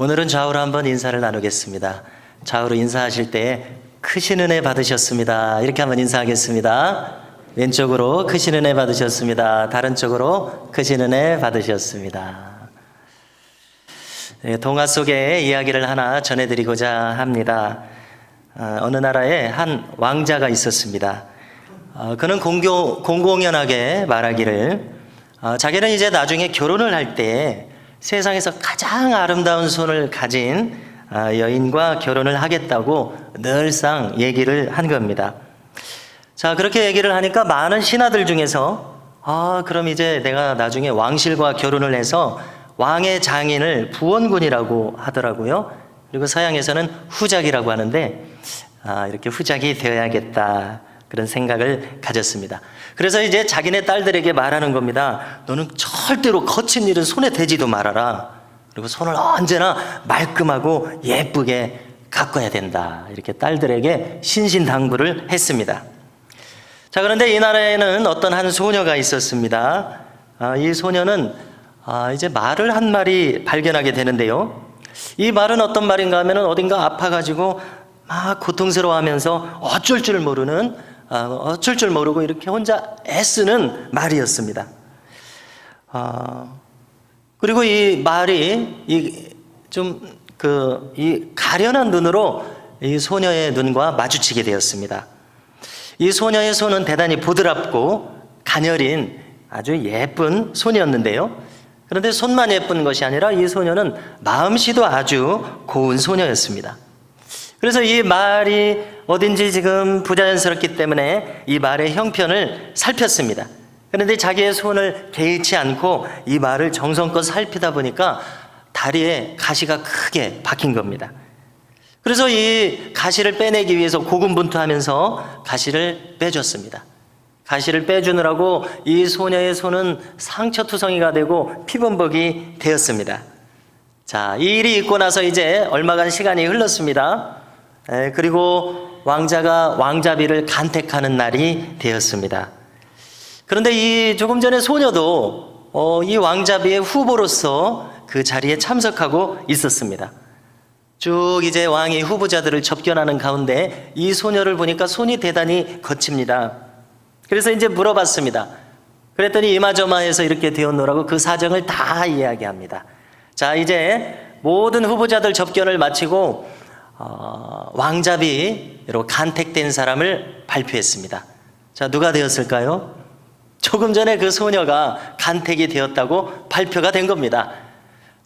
오늘은 좌우로 한번 인사를 나누겠습니다. 좌우로 인사하실 때 크신 은혜 받으셨습니다. 이렇게 한번 인사하겠습니다. 왼쪽으로 크신 은혜 받으셨습니다. 다른 쪽으로 크신 은혜 받으셨습니다. 동화 속의 이야기를 하나 전해드리고자 합니다. 어느 나라에 한 왕자가 있었습니다. 그는 공공연하게 말하기를 자기는 이제 나중에 결혼을 할 때 세상에서 가장 아름다운 손을 가진 여인과 결혼을 하겠다고 늘상 얘기를 한 겁니다. 자, 그렇게 얘기를 하니까 많은 신하들 중에서 그럼 이제 내가 나중에 왕실과 결혼을 해서 왕의 장인을 부원군이라고 하더라고요. 그리고 서양에서는 후작이라고 하는데 이렇게 후작이 되어야겠다, 그런 생각을 가졌습니다. 그래서 이제 자기네 딸들에게 말하는 겁니다. 너는 절대로 거친 일은 손에 대지도 말아라. 그리고 손을 언제나 말끔하고 예쁘게 가꿔야 된다. 이렇게 딸들에게 신신당부를 했습니다. 자, 그런데 이 나라에는 어떤 한 소녀가 있었습니다. 이 소녀는 이제 말을 한 마리 발견하게 되는데요. 이 말은 어떤 말인가 하면 어딘가 아파가지고 막 고통스러워하면서 어쩔 줄 모르고 이렇게 혼자 애쓰는 말이었습니다. 그리고 이 말이 이 가련한 눈으로 이 소녀의 눈과 마주치게 되었습니다. 이 소녀의 손은 대단히 보드랍고 가녀린 아주 예쁜 손이었는데요. 그런데 손만 예쁜 것이 아니라 이 소녀는 마음씨도 아주 고운 소녀였습니다. 그래서 이 말이 어딘지 지금 부자연스럽기 때문에 이 말의 형편을 살폈습니다. 그런데 자기의 손을 개의치 않고 이 말을 정성껏 살피다 보니까 다리에 가시가 크게 박힌 겁니다. 그래서 이 가시를 빼내기 위해서 고군분투하면서 가시를 빼줬습니다. 가시를 빼주느라고 이 소녀의 손은 상처투성이가 되고 피범벅이 되었습니다. 자, 이 일이 있고 나서 이제 얼마간 시간이 흘렀습니다. 그리고 왕자가 왕자비를 간택하는 날이 되었습니다. 그런데 이 조금 전에 소녀도 이 왕자비의 후보로서 그 자리에 참석하고 있었습니다. 쭉 이제 왕이 후보자들을 접견하는 가운데 이 소녀를 보니까 손이 대단히 거칩니다. 그래서 이제 물어봤습니다. 그랬더니 이마저마해서 이렇게 되었노라고 그 사정을 다 이야기합니다. 자, 이제 모든 후보자들 접견을 마치고 왕자비로 간택된 사람을 발표했습니다. 자, 누가 되었을까요? 조금 전에 그 소녀가 간택이 되었다고 발표가 된 겁니다.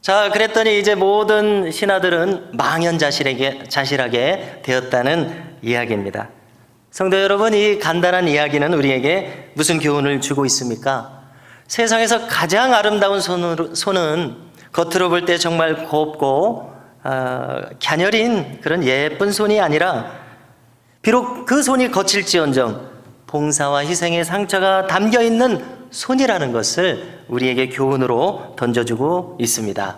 자, 그랬더니 이제 모든 신하들은 망연자실하게 되었다는 이야기입니다. 성도 여러분, 이 간단한 이야기는 우리에게 무슨 교훈을 주고 있습니까? 세상에서 가장 아름다운 손은 겉으로 볼 때 정말 곱고 갸녀린 그런 예쁜 손이 아니라 비록 그 손이 거칠지언정 봉사와 희생의 상처가 담겨있는 손이라는 것을 우리에게 교훈으로 던져주고 있습니다.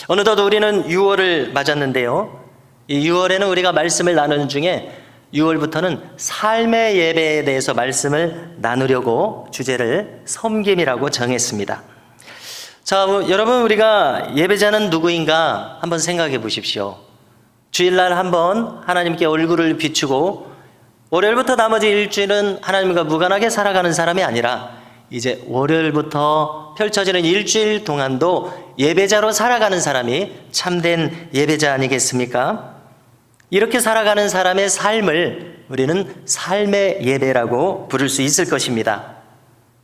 어느덧 우리는 6월을 맞았는데요. 이 6월에는 우리가 말씀을 나누는 중에 6월부터는 삶의 예배에 대해서 말씀을 나누려고 주제를 섬김이라고 정했습니다. 자, 여러분, 우리가 예배자는 누구인가 한번 생각해 보십시오. 주일날 한번 하나님께 얼굴을 비추고 월요일부터 나머지 일주일은 하나님과 무관하게 살아가는 사람이 아니라 이제 월요일부터 펼쳐지는 일주일 동안도 예배자로 살아가는 사람이 참된 예배자 아니겠습니까? 이렇게 살아가는 사람의 삶을 우리는 삶의 예배라고 부를 수 있을 것입니다.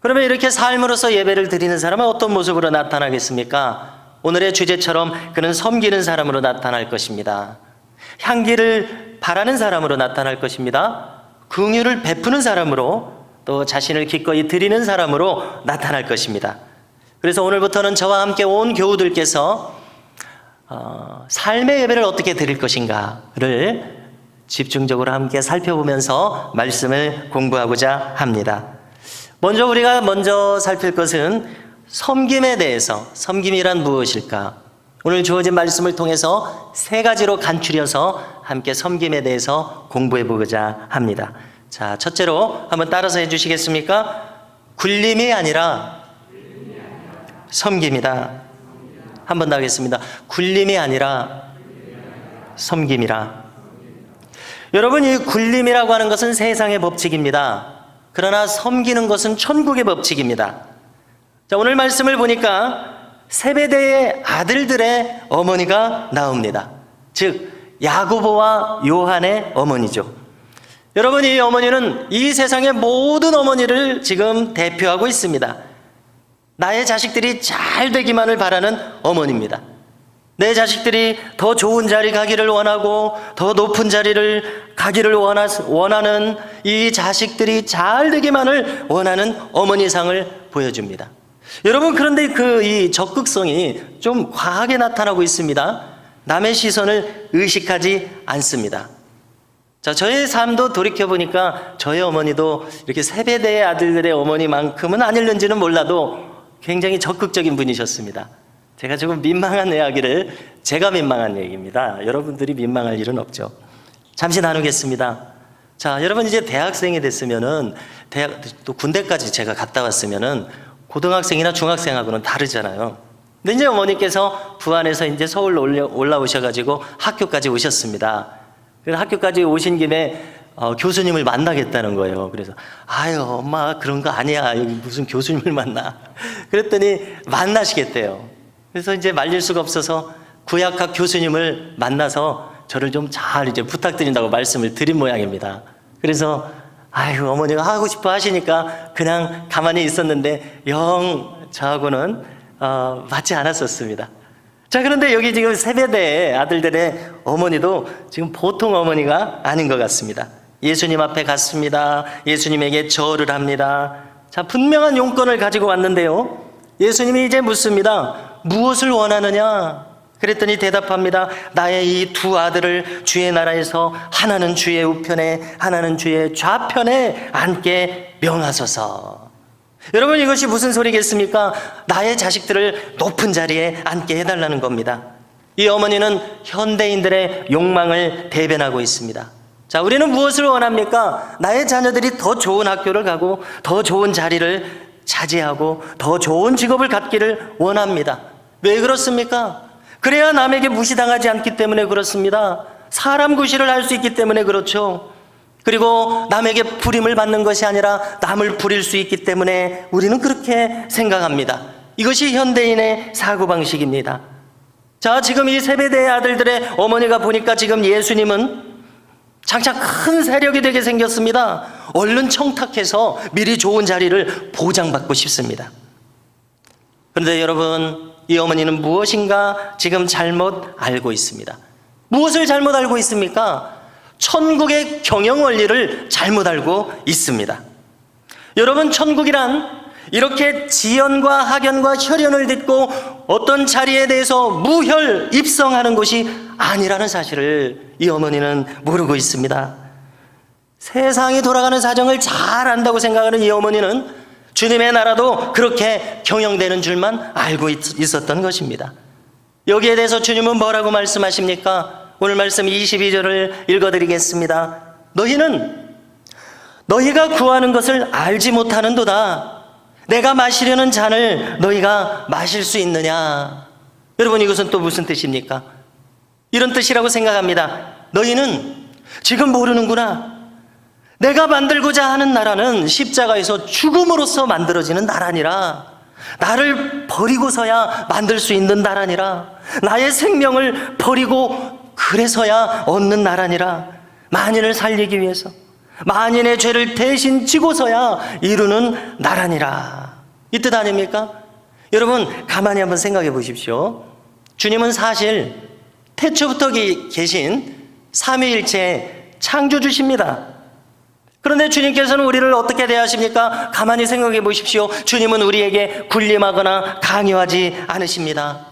그러면 이렇게 삶으로서 예배를 드리는 사람은 어떤 모습으로 나타나겠습니까? 오늘의 주제처럼 그는 섬기는 사람으로 나타날 것입니다. 향기를 바라는 사람으로 나타날 것입니다. 긍휼을 베푸는 사람으로, 또 자신을 기꺼이 드리는 사람으로 나타날 것입니다. 그래서 오늘부터는 저와 함께 온 교우들께서 삶의 예배를 어떻게 드릴 것인가를 집중적으로 함께 살펴보면서 말씀을 공부하고자 합니다. 우리가 먼저 살필 것은 섬김에 대해서, 섬김이란 무엇일까? 오늘 주어진 말씀을 통해서 3가지로 간추려서 함께 섬김에 대해서 공부해 보고자 합니다. 자, 첫째로 한번 따라서 해주시겠습니까? 굴림이 아니라 섬김이다. 한 번 더 하겠습니다. 굴림이 아니라 섬김이라. 여러분, 이 굴림이라고 하는 것은 세상의 법칙입니다. 그러나 섬기는 것은 천국의 법칙입니다. 자, 오늘 말씀을 보니까 세베대의 아들들의 어머니가 나옵니다. 즉 야고보와 요한의 어머니죠. 여러분, 이 어머니는 이 세상의 모든 어머니를 지금 대표하고 있습니다. 나의 자식들이 잘 되기만을 바라는 어머니입니다. 내 자식들이 더 좋은 자리 가기를 원하고 더 높은 자리를 가기를 원하는 이 자식들이 잘 되기만을 원하는 어머니상을 보여줍니다. 여러분, 그런데 이 적극성이 좀 과하게 나타나고 있습니다. 남의 시선을 의식하지 않습니다. 자, 저의 삶도 돌이켜보니까 저의 어머니도 이렇게 세베대의 아들들의 어머니만큼은 아닐는지는 몰라도 굉장히 적극적인 분이셨습니다. 제가 조금 민망한 이야기를, 제가 민망한 얘기입니다. 여러분들이 민망할 일은 없죠. 잠시 나누겠습니다. 자, 여러분 이제 대학생이 됐으면은, 또 군대까지 제가 갔다 왔으면은 고등학생이나 중학생하고는 다르잖아요. 근데 이제 어머니께서 부안에서 이제 서울로 올라오셔가지고 학교까지 오셨습니다. 그래서 학교까지 오신 김에 교수님을 만나겠다는 거예요. 그래서 아유, 엄마 그런 거 아니야. 여기 무슨 교수님을 만나. 그랬더니 만나시겠대요. 그래서 이제 말릴 수가 없어서 구약학 교수님을 만나서 저를 좀 잘 이제 부탁드린다고 말씀을 드린 모양입니다. 그래서 아유, 어머니가 하고 싶어 하시니까 그냥 가만히 있었는데 영 저하고는 맞지 않았었습니다. 자, 그런데 여기 지금 세베대의 아들들의 어머니도 지금 보통 어머니가 아닌 것 같습니다. 예수님 앞에 갔습니다. 예수님에게 절을 합니다. 자, 분명한 용건을 가지고 왔는데요, 예수님이 이제 묻습니다. 무엇을 원하느냐? 그랬더니 대답합니다. 나의 이 두 아들을 주의 나라에서 하나는 주의 우편에 하나는 주의 좌편에 앉게 명하소서. 여러분, 이것이 무슨 소리겠습니까? 나의 자식들을 높은 자리에 앉게 해달라는 겁니다. 이 어머니는 현대인들의 욕망을 대변하고 있습니다. 자, 우리는 무엇을 원합니까? 나의 자녀들이 더 좋은 학교를 가고 더 좋은 자리를 차지하고 더 좋은 직업을 갖기를 원합니다. 왜 그렇습니까? 그래야 남에게 무시당하지 않기 때문에 그렇습니다. 사람 구실을 할 수 있기 때문에 그렇죠. 그리고 남에게 부림을 받는 것이 아니라 남을 부릴 수 있기 때문에 우리는 그렇게 생각합니다. 이것이 현대인의 사고방식입니다. 자, 지금 이 세베대의 아들들의 어머니가 보니까 지금 예수님은 장차 큰 세력이 되게 생겼습니다. 얼른 청탁해서 미리 좋은 자리를 보장받고 싶습니다. 그런데 여러분, 이 어머니는 무엇인가 지금 잘못 알고 있습니다. 무엇을 잘못 알고 있습니까? 천국의 경영 원리를 잘못 알고 있습니다. 여러분, 천국이란 이렇게 지연과 학연과 혈연을 딛고 어떤 자리에 대해서 무혈 입성하는 곳이 아니라는 사실을 이 어머니는 모르고 있습니다. 세상이 돌아가는 사정을 잘 안다고 생각하는 이 어머니는 주님의 나라도 그렇게 경영되는 줄만 알고 있었던 것입니다. 여기에 대해서 주님은 뭐라고 말씀하십니까? 오늘 말씀 22절을 읽어드리겠습니다. 너희가 구하는 것을 알지 못하는도다. 내가 마시려는 잔을 너희가 마실 수 있느냐? 여러분, 이것은 또 무슨 뜻입니까? 이런 뜻이라고 생각합니다. 너희는 지금 모르는구나. 내가 만들고자 하는 나라는 십자가에서 죽음으로써 만들어지는 나라니라. 나를 버리고서야 만들 수 있는 나라니라. 나의 생명을 버리고 그래서야 얻는 나라니라. 만인을 살리기 위해서 만인의 죄를 대신 지고서야 이루는 나라니라. 이 뜻 아닙니까? 여러분, 가만히 한번 생각해 보십시오. 주님은 사실 태초부터 계신 삼위일체의 창조주십니다. 그런데 주님께서는 우리를 어떻게 대하십니까? 가만히 생각해 보십시오. 주님은 우리에게 군림하거나 강요하지 않으십니다.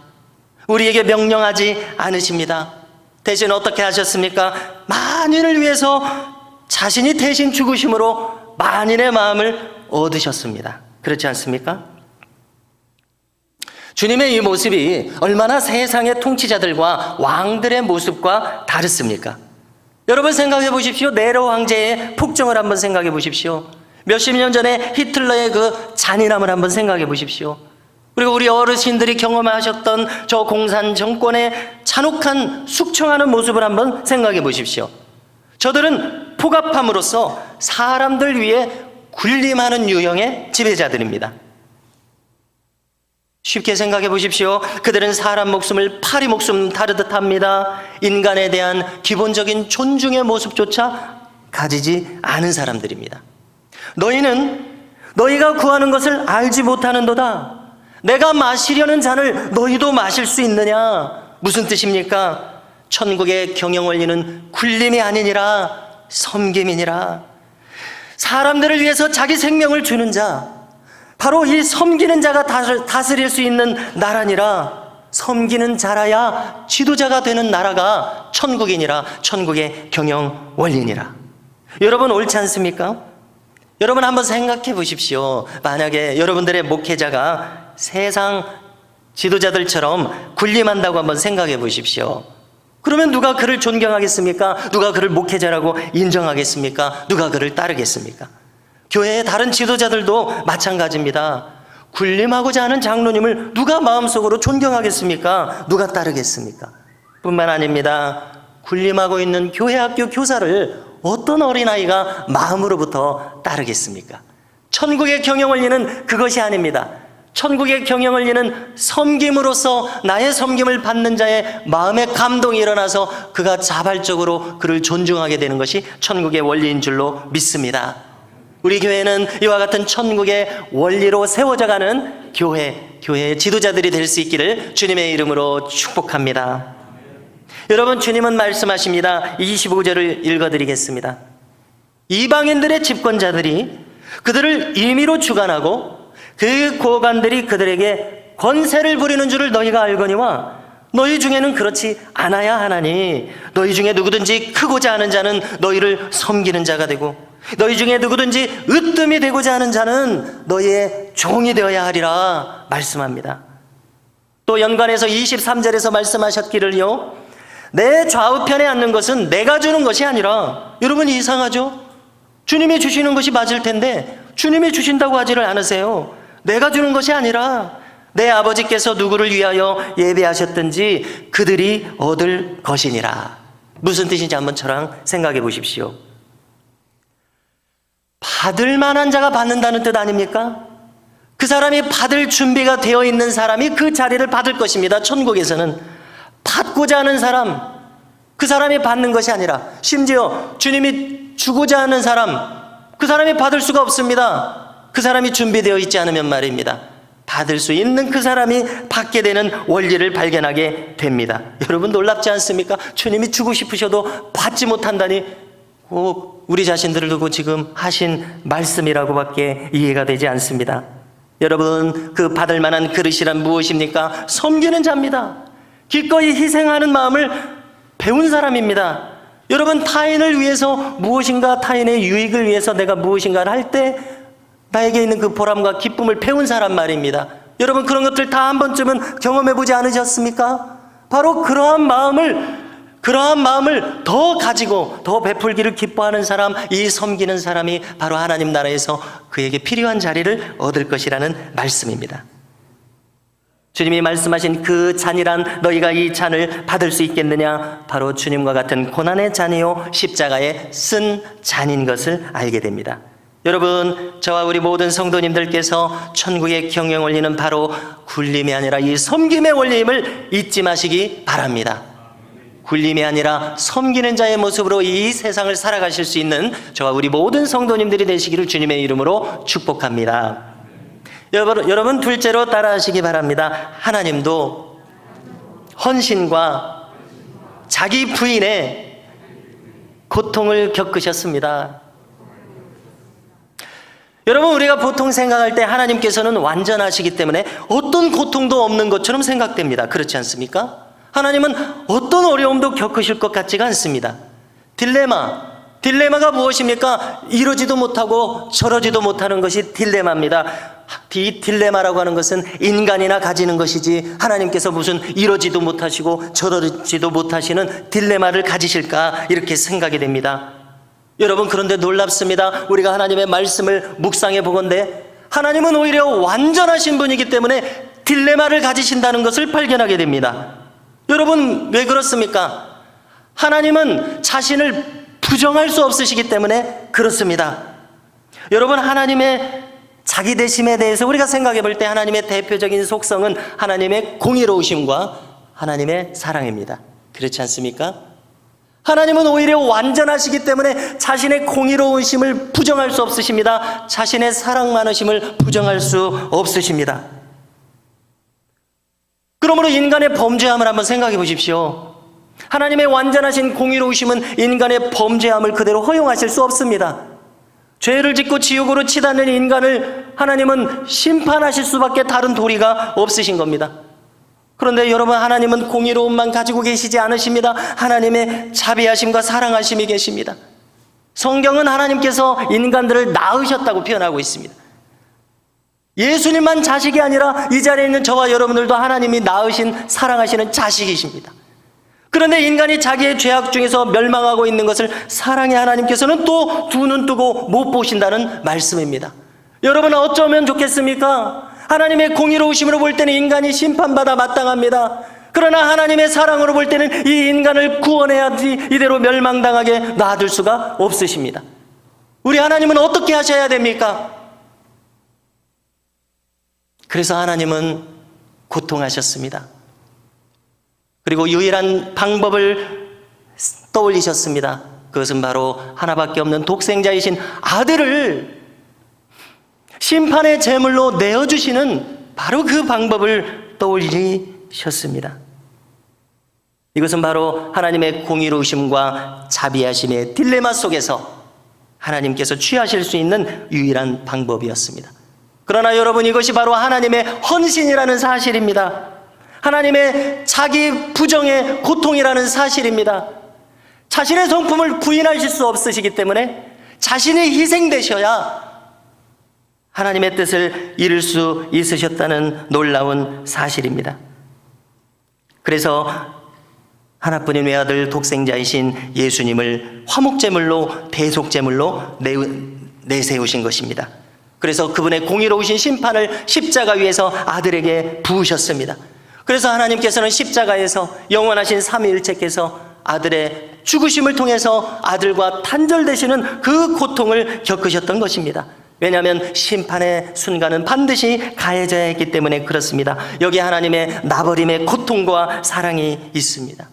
우리에게 명령하지 않으십니다. 대신 어떻게 하셨습니까? 만인을 위해서 자신이 대신 죽으심으로 만인의 마음을 얻으셨습니다. 그렇지 않습니까? 주님의 이 모습이 얼마나 세상의 통치자들과 왕들의 모습과 다르습니까? 여러분, 생각해 보십시오. 네로 황제의 폭정을 한번 생각해 보십시오. 몇십 년 전에 히틀러의 그 잔인함을 한번 생각해 보십시오. 그리고 우리 어르신들이 경험하셨던 저 공산 정권의 잔혹한 숙청하는 모습을 한번 생각해 보십시오. 저들은 폭압함으로써 사람들 위해 군림하는 유형의 지배자들입니다. 쉽게 생각해 보십시오. 그들은 사람 목숨을 파리 목숨 다루듯 합니다. 인간에 대한 기본적인 존중의 모습조차 가지지 않은 사람들입니다. 너희는 너희가 구하는 것을 알지 못하는도다. 내가 마시려는 잔을 너희도 마실 수 있느냐? 무슨 뜻입니까? 천국의 경영원리는 군림이 아니니라 섬김이니라. 사람들을 위해서 자기 생명을 주는 자, 바로 이 섬기는 자가 다스릴 수 있는 나라니라. 섬기는 자라야 지도자가 되는 나라가 천국이니라. 천국의 경영 원리니라. 여러분, 옳지 않습니까? 여러분 한번 생각해 보십시오. 만약에 여러분들의 목회자가 세상 지도자들처럼 군림한다고 한번 생각해 보십시오. 그러면 누가 그를 존경하겠습니까? 누가 그를 목회자라고 인정하겠습니까? 누가 그를 따르겠습니까? 교회의 다른 지도자들도 마찬가지입니다. 군림하고자 하는 장로님을 누가 마음속으로 존경하겠습니까? 누가 따르겠습니까? 뿐만 아닙니다. 군림하고 있는 교회 학교 교사를 어떤 어린아이가 마음으로부터 따르겠습니까? 천국의 경영 원리는 그것이 아닙니다. 천국의 경영 원리는 섬김으로써 나의 섬김을 받는 자의 마음에 감동이 일어나서 그가 자발적으로 그를 존중하게 되는 것이 천국의 원리인 줄로 믿습니다. 우리 교회는 이와 같은 천국의 원리로 세워져가는 교회의 지도자들이 될 수 있기를 주님의 이름으로 축복합니다. 여러분, 주님은 말씀하십니다. 25절을 읽어드리겠습니다. 이방인들의 집권자들이 그들을 임의로 주관하고 그 고관들이 그들에게 권세를 부리는 줄을 너희가 알거니와 너희 중에는 그렇지 않아야 하나니 너희 중에 누구든지 크고자 하는 자는 너희를 섬기는 자가 되고 너희 중에 누구든지 으뜸이 되고자 하는 자는 너희의 종이 되어야 하리라 말씀합니다. 또 연관해서 23절에서 말씀하셨기를요, 내 좌우편에 앉는 것은 내가 주는 것이 아니라. 여러분, 이상하죠? 주님이 주시는 것이 맞을 텐데 주님이 주신다고 하지를 않으세요. 내가 주는 것이 아니라 내 아버지께서 누구를 위하여 예배하셨든지 그들이 얻을 것이니라. 무슨 뜻인지 한번 저랑 생각해 보십시오. 받을 만한 자가 받는다는 뜻 아닙니까? 그 사람이 받을 준비가 되어 있는 사람이 그 자리를 받을 것입니다. 천국에서는 받고자 하는 사람, 그 사람이 받는 것이 아니라, 심지어 주님이 주고자 하는 사람, 그 사람이 받을 수가 없습니다. 그 사람이 준비되어 있지 않으면 말입니다. 받을 수 있는 그 사람이 받게 되는 원리를 발견하게 됩니다. 여러분, 놀랍지 않습니까? 주님이 주고 싶으셔도 받지 못한다니 우리 자신들을 두고 지금 하신 말씀이라고밖에 이해가 되지 않습니다. 여러분, 그 받을 만한 그릇이란 무엇입니까? 섬기는 자입니다. 기꺼이 희생하는 마음을 배운 사람입니다. 여러분, 타인을 위해서 무엇인가, 타인의 유익을 위해서 내가 무엇인가를 할 때 나에게 있는 그 보람과 기쁨을 배운 사람 말입니다. 여러분, 그런 것들 다 한 번쯤은 경험해보지 않으셨습니까? 바로 그러한 마음을 더 가지고 더 베풀기를 기뻐하는 사람, 이 섬기는 사람이 바로 하나님 나라에서 그에게 필요한 자리를 얻을 것이라는 말씀입니다. 주님이 말씀하신 그 잔이란, 너희가 이 잔을 받을 수 있겠느냐? 바로 주님과 같은 고난의 잔이요 십자가에 쓴 잔인 것을 알게 됩니다. 여러분, 저와 우리 모든 성도님들께서 천국의 경영 원리는 바로 군림이 아니라 이 섬김의 원리임을 잊지 마시기 바랍니다. 군림이 아니라 섬기는 자의 모습으로 이 세상을 살아가실 수 있는 저와 우리 모든 성도님들이 되시기를 주님의 이름으로 축복합니다. 여러분, 둘째로 따라하시기 바랍니다. 하나님도 헌신과 자기 부인의 고통을 겪으셨습니다. 여러분, 우리가 보통 생각할 때 하나님께서는 완전하시기 때문에 어떤 고통도 없는 것처럼 생각됩니다. 그렇지 않습니까? 하나님은 어떤 어려움도 겪으실 것 같지가 않습니다. 딜레마가 무엇입니까? 이러지도 못하고 저러지도 못하는 것이 딜레마입니다. 이 딜레마라고 하는 것은 인간이나 가지는 것이지, 하나님께서 무슨 이러지도 못하시고 저러지도 못하시는 딜레마를 가지실까, 이렇게 생각이 됩니다. 여러분, 그런데 놀랍습니다. 우리가 하나님의 말씀을 묵상해 보건대 하나님은 오히려 완전하신 분이기 때문에 딜레마를 가지신다는 것을 발견하게 됩니다. 여러분, 왜 그렇습니까? 하나님은 자신을 부정할 수 없으시기 때문에 그렇습니다. 여러분, 하나님의 자기 되심에 대해서 우리가 생각해 볼 때 하나님의 대표적인 속성은 하나님의 공의로우심과 하나님의 사랑입니다. 그렇지 않습니까? 하나님은 오히려 완전하시기 때문에 자신의 공의로우심을 부정할 수 없으십니다. 자신의 사랑 많으심을 부정할 수 없으십니다. 그러므로 인간의 범죄함을 한번 생각해 보십시오. 하나님의 완전하신 공의로우심은 인간의 범죄함을 그대로 허용하실 수 없습니다. 죄를 짓고 지옥으로 치닫는 인간을 하나님은 심판하실 수밖에 다른 도리가 없으신 겁니다. 그런데 여러분, 하나님은 공의로움만 가지고 계시지 않으십니다. 하나님의 자비하심과 사랑하심이 계십니다. 성경은 하나님께서 인간들을 낳으셨다고 표현하고 있습니다. 예수님만 자식이 아니라 이 자리에 있는 저와 여러분들도 하나님이 낳으신 사랑하시는 자식이십니다. 그런데 인간이 자기의 죄악 중에서 멸망하고 있는 것을 사랑의 하나님께서는 또 두 눈 뜨고 못 보신다는 말씀입니다. 여러분은 어쩌면 좋겠습니까? 하나님의 공의로우심으로 볼 때는 인간이 심판받아 마땅합니다. 그러나 하나님의 사랑으로 볼 때는 이 인간을 구원해야지 이대로 멸망당하게 놔둘 수가 없으십니다. 우리 하나님은 어떻게 하셔야 됩니까? 그래서 하나님은 고통하셨습니다. 그리고 유일한 방법을 떠올리셨습니다. 그것은 바로 하나밖에 없는 독생자이신 아들을 심판의 제물로 내어주시는 바로 그 방법을 떠올리셨습니다. 이것은 바로 하나님의 공의로우심과 자비하심의 딜레마 속에서 하나님께서 취하실 수 있는 유일한 방법이었습니다. 그러나 여러분, 이것이 바로 하나님의 헌신이라는 사실입니다. 하나님의 자기 부정의 고통이라는 사실입니다. 자신의 성품을 부인하실 수 없으시기 때문에 자신이 희생되셔야 하나님의 뜻을 이룰 수 있으셨다는 놀라운 사실입니다. 그래서 하나뿐인 외아들 독생자이신 예수님을 화목제물로 대속제물로 내세우신 것입니다. 그래서 그분의 공의로우신 심판을 십자가 위에서 아들에게 부으셨습니다. 그래서 하나님께서는 십자가에서 영원하신 삼위일체께서 아들의 죽으심을 통해서 아들과 단절되시는 그 고통을 겪으셨던 것입니다. 왜냐하면 심판의 순간은 반드시 가해져야 했기 때문에 그렇습니다. 여기 하나님의 나버림의 고통과 사랑이 있습니다.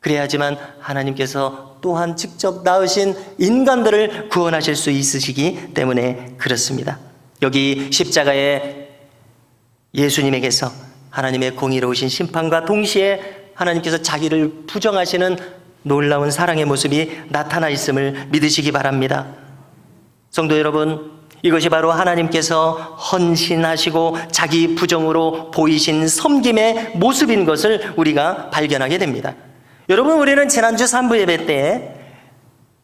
그래야지만 하나님께서 또한 직접 낳으신 인간들을 구원하실 수 있으시기 때문에 그렇습니다. 여기 십자가에 예수님에게서 하나님의 공의로우신 심판과 동시에 하나님께서 자기를 부정하시는 놀라운 사랑의 모습이 나타나 있음을 믿으시기 바랍니다. 성도 여러분, 이것이 바로 하나님께서 헌신하시고 자기 부정으로 보이신 섬김의 모습인 것을 우리가 발견하게 됩니다. 여러분, 우리는 지난주 3부 예배 때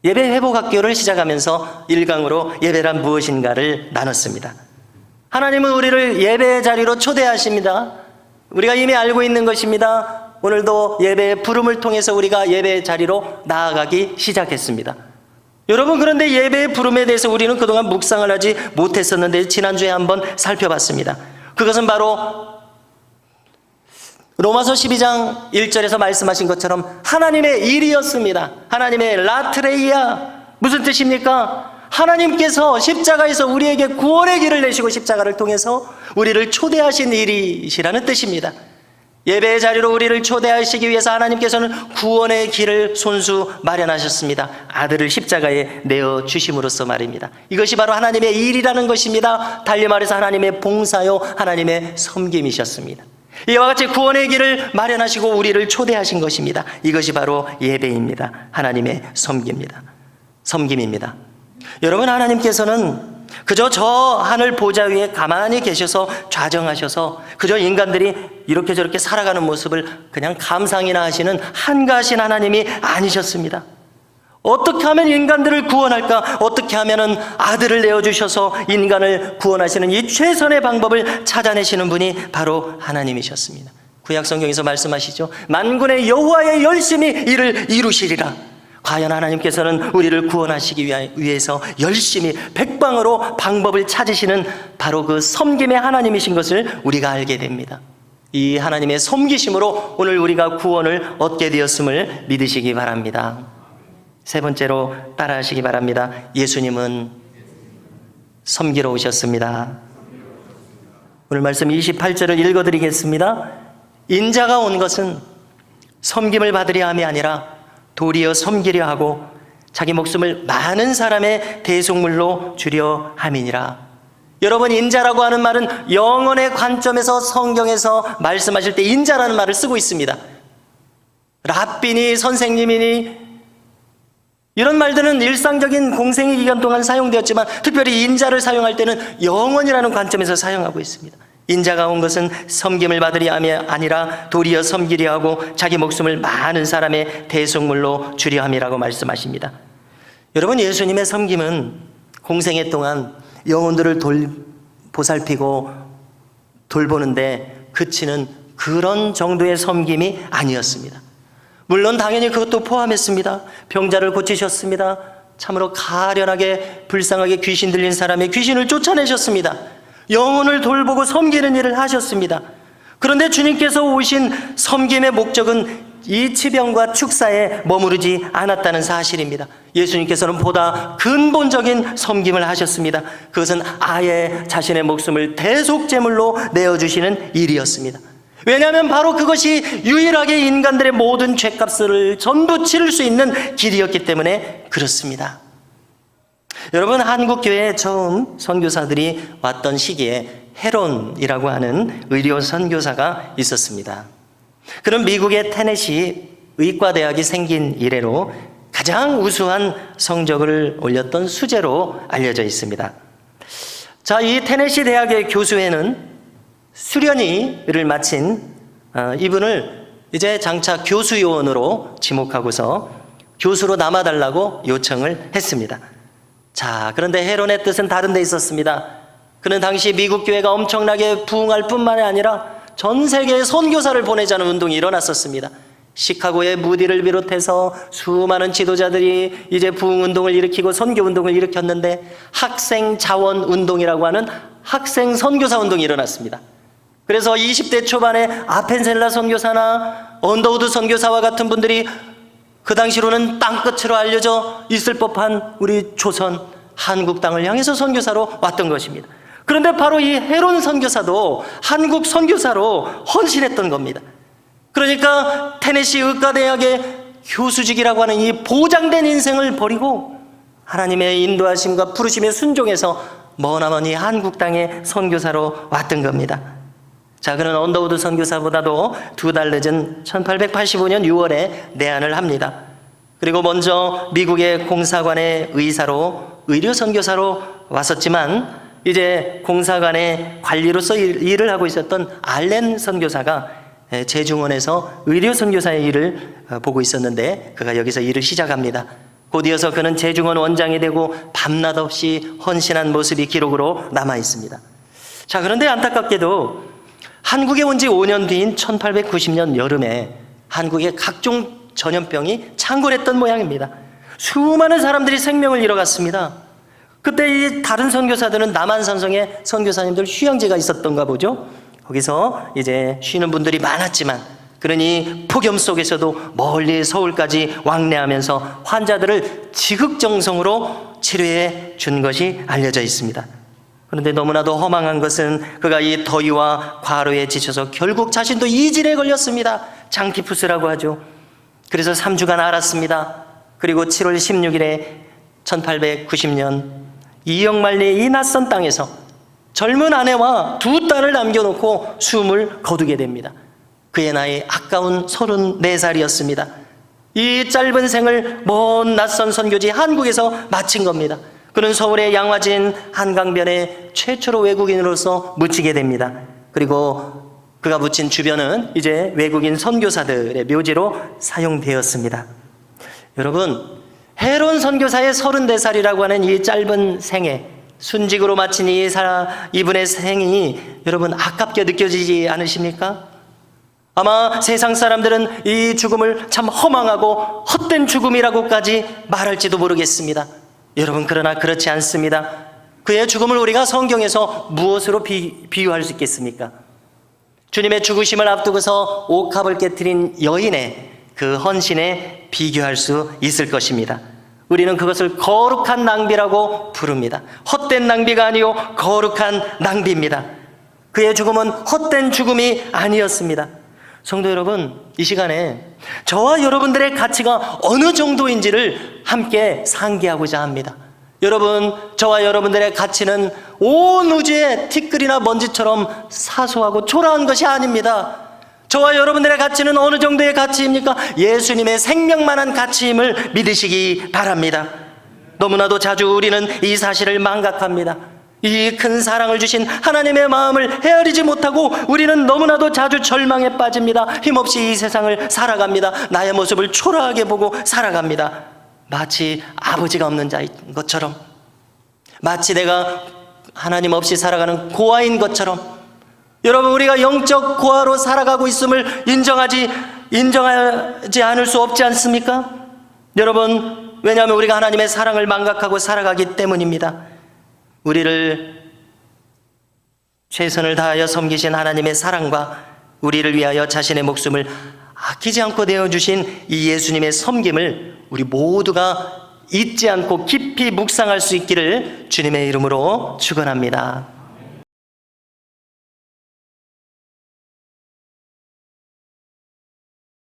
예배 회복학교를 시작하면서 1강으로 예배란 무엇인가를 나눴습니다. 하나님은 우리를 예배의 자리로 초대하십니다. 우리가 이미 알고 있는 것입니다. 오늘도 예배의 부름을 통해서 우리가 예배의 자리로 나아가기 시작했습니다. 여러분, 그런데 예배의 부름에 대해서 우리는 그동안 묵상을 하지 못했었는데 지난주에 한번 살펴봤습니다. 그것은 바로 로마서 12장 1절에서 말씀하신 것처럼 하나님의 일이었습니다. 하나님의 라트레이아, 무슨 뜻입니까? 하나님께서 십자가에서 우리에게 구원의 길을 내시고 십자가를 통해서 우리를 초대하신 일이시라는 뜻입니다. 예배의 자리로 우리를 초대하시기 위해서 하나님께서는 구원의 길을 손수 마련하셨습니다. 아들을 십자가에 내어주심으로써 말입니다. 이것이 바로 하나님의 일이라는 것입니다. 달리 말해서 하나님의 봉사요, 하나님의 섬김이셨습니다. 이와 같이 구원의 길을 마련하시고 우리를 초대하신 것입니다. 이것이 바로 예배입니다. 하나님의 섬김입니다. 여러분, 하나님께서는 그저 저 하늘 보좌 위에 가만히 계셔서 좌정하셔서 그저 인간들이 이렇게 저렇게 살아가는 모습을 그냥 감상이나 하시는 한가하신 하나님이 아니셨습니다. 어떻게 하면 인간들을 구원할까? 어떻게 하면 아들을 내어주셔서 인간을 구원하시는 이 최선의 방법을 찾아내시는 분이 바로 하나님이셨습니다. 구약 성경에서 말씀하시죠. 만군의 여호와의 열심히 이를 이루시리라. 과연 하나님께서는 우리를 구원하시기 위해서 열심히 백방으로 방법을 찾으시는 바로 그 섬김의 하나님이신 것을 우리가 알게 됩니다. 이 하나님의 섬기심으로 오늘 우리가 구원을 얻게 되었음을 믿으시기 바랍니다. 세 번째로 따라하시기 바랍니다. 예수님은 섬기러 오셨습니다. 오늘 말씀 28절을 읽어드리겠습니다. 인자가 온 것은 섬김을 받으려 함이 아니라 도리어 섬기려 하고 자기 목숨을 많은 사람의 대속물로 주려 함이니라. 여러분, 인자라고 하는 말은 영혼의 관점에서 성경에서 말씀하실 때 인자라는 말을 쓰고 있습니다. 랍비니 선생님이니 이런 말들은 일상적인 공생의 기간 동안 사용되었지만 특별히 인자를 사용할 때는 영혼이라는 관점에서 사용하고 있습니다. 인자가 온 것은 섬김을 받으려 함이 아니라 도리어 섬기려 하고 자기 목숨을 많은 사람의 대속물로 주려 함이라고 말씀하십니다. 여러분, 예수님의 섬김은 공생애 동안 영혼들을 보살피고 돌보는데 그치는 그런 정도의 섬김이 아니었습니다. 물론 당연히 그것도 포함했습니다. 병자를 고치셨습니다. 참으로 가련하게 불쌍하게 귀신 들린 사람의 귀신을 쫓아내셨습니다. 영혼을 돌보고 섬기는 일을 하셨습니다. 그런데 주님께서 오신 섬김의 목적은 이 치병과 축사에 머무르지 않았다는 사실입니다. 예수님께서는 보다 근본적인 섬김을 하셨습니다. 그것은 아예 자신의 목숨을 대속제물로 내어주시는 일이었습니다. 왜냐하면 바로 그것이 유일하게 인간들의 모든 죄값을 전부 치를 수 있는 길이었기 때문에 그렇습니다. 여러분, 한국교회에 처음 선교사들이 왔던 시기에 헤론이라고 하는 의료 선교사가 있었습니다. 그는 미국의 테네시 의과대학이 생긴 이래로 가장 우수한 성적을 올렸던 수재로 알려져 있습니다. 자, 이 테네시 대학의 교수회는 수련회를 마친 이분을 이제 장차 교수요원으로 지목하고서 교수로 남아달라고 요청을 했습니다. 자, 그런데 헤론의 뜻은 다른 데 있었습니다. 그는 당시 미국 교회가 엄청나게 부흥할 뿐만 아니라 전 세계에 선교사를 보내자는 운동이 일어났었습니다. 시카고의 무디를 비롯해서 수많은 지도자들이 이제 부흥운동을 일으키고 선교운동을 일으켰는데 학생 자원 운동이라고 하는 학생 선교사 운동이 일어났습니다. 그래서 20대 초반에 아펜셀라 선교사나 언더우드 선교사와 같은 분들이 그 당시로는 땅끝으로 알려져 있을 법한 우리 조선, 한국 땅을 향해서 선교사로 왔던 것입니다. 그런데 바로 이 헤론 선교사도 한국 선교사로 헌신했던 겁니다. 그러니까 테네시 의과대학의 교수직이라고 하는 이 보장된 인생을 버리고 하나님의 인도하심과 부르심에 순종해서 머나먼 이 한국 땅의 선교사로 왔던 겁니다. 자, 그는 언더우드 선교사보다도 2달 늦은 1885년 6월에 내한을 합니다. 그리고 먼저 미국의 공사관의 의료 선교사로 왔었지만 이제 공사관의 관리로서 일을 하고 있었던 알렌 선교사가 재중원에서 의료 선교사의 일을 보고 있었는데 그가 여기서 일을 시작합니다. 곧이어서 그는 재중원 원장이 되고 밤낮 없이 헌신한 모습이 기록으로 남아 있습니다. 자, 그런데 안타깝게도 한국에 온 지 5년 뒤인 1890년 여름에 한국에 각종 전염병이 창궐했던 모양입니다. 수많은 사람들이 생명을 잃어갔습니다. 그때 이 다른 선교사들은 남한산성에 선교사님들 휴양지가 있었던가 보죠. 거기서 이제 쉬는 분들이 많았지만 그러니 폭염 속에서도 멀리 서울까지 왕래하면서 환자들을 지극정성으로 치료해 준 것이 알려져 있습니다. 그런데 너무나도 허망한 것은 그가 이 더위와 과로에 지쳐서 결국 자신도 이질에 걸렸습니다. 장티푸스라고 하죠. 그래서 3주간 앓았습니다. 그리고 7월 16일에 1890년 이역만리의 이 낯선 땅에서 젊은 아내와 2딸을 남겨놓고 숨을 거두게 됩니다. 그의 나이 아까운 34살이었습니다. 이 짧은 생을 먼 낯선 선교지 한국에서 마친 겁니다. 그는 서울의 양화진 한강변에 최초로 외국인으로서 묻히게 됩니다. 그리고 그가 묻힌 주변은 이제 외국인 선교사들의 묘지로 사용되었습니다. 여러분, 헤론 선교사의 34살이라고 하는 이 짧은 생에 순직으로 마친 이분의 생이 여러분 아깝게 느껴지지 않으십니까? 아마 세상 사람들은 이 죽음을 참 허망하고 헛된 죽음이라고까지 말할지도 모르겠습니다. 여러분, 그러나 그렇지 않습니다. 그의 죽음을 우리가 성경에서 무엇으로 비유할 수 있겠습니까? 주님의 죽으심을 앞두고서 옥합을 깨트린 여인의 그 헌신에 비교할 수 있을 것입니다. 우리는 그것을 거룩한 낭비라고 부릅니다. 헛된 낭비가 아니요 거룩한 낭비입니다. 그의 죽음은 헛된 죽음이 아니었습니다. 성도 여러분, 이 시간에 저와 여러분들의 가치가 어느 정도인지를 함께 상기하고자 합니다. 여러분, 저와 여러분들의 가치는 온 우주의 티끌이나 먼지처럼 사소하고 초라한 것이 아닙니다. 저와 여러분들의 가치는 어느 정도의 가치입니까? 예수님의 생명만한 가치임을 믿으시기 바랍니다. 너무나도 자주 우리는 이 사실을 망각합니다. 이 큰 사랑을 주신 하나님의 마음을 헤아리지 못하고 우리는 너무나도 자주 절망에 빠집니다. 힘없이 이 세상을 살아갑니다. 나의 모습을 초라하게 보고 살아갑니다. 마치 아버지가 없는 자인 것처럼, 마치 내가 하나님 없이 살아가는 고아인 것처럼. 여러분, 우리가 영적 고아로 살아가고 있음을 인정하지 않을 수 없지 않습니까? 여러분, 왜냐하면 우리가 하나님의 사랑을 망각하고 살아가기 때문입니다. 우리를 최선을 다하여 섬기신 하나님의 사랑과 우리를 위하여 자신의 목숨을 아끼지 않고 내어주신 이 예수님의 섬김을 우리 모두가 잊지 않고 깊이 묵상할 수 있기를 주님의 이름으로 축원합니다.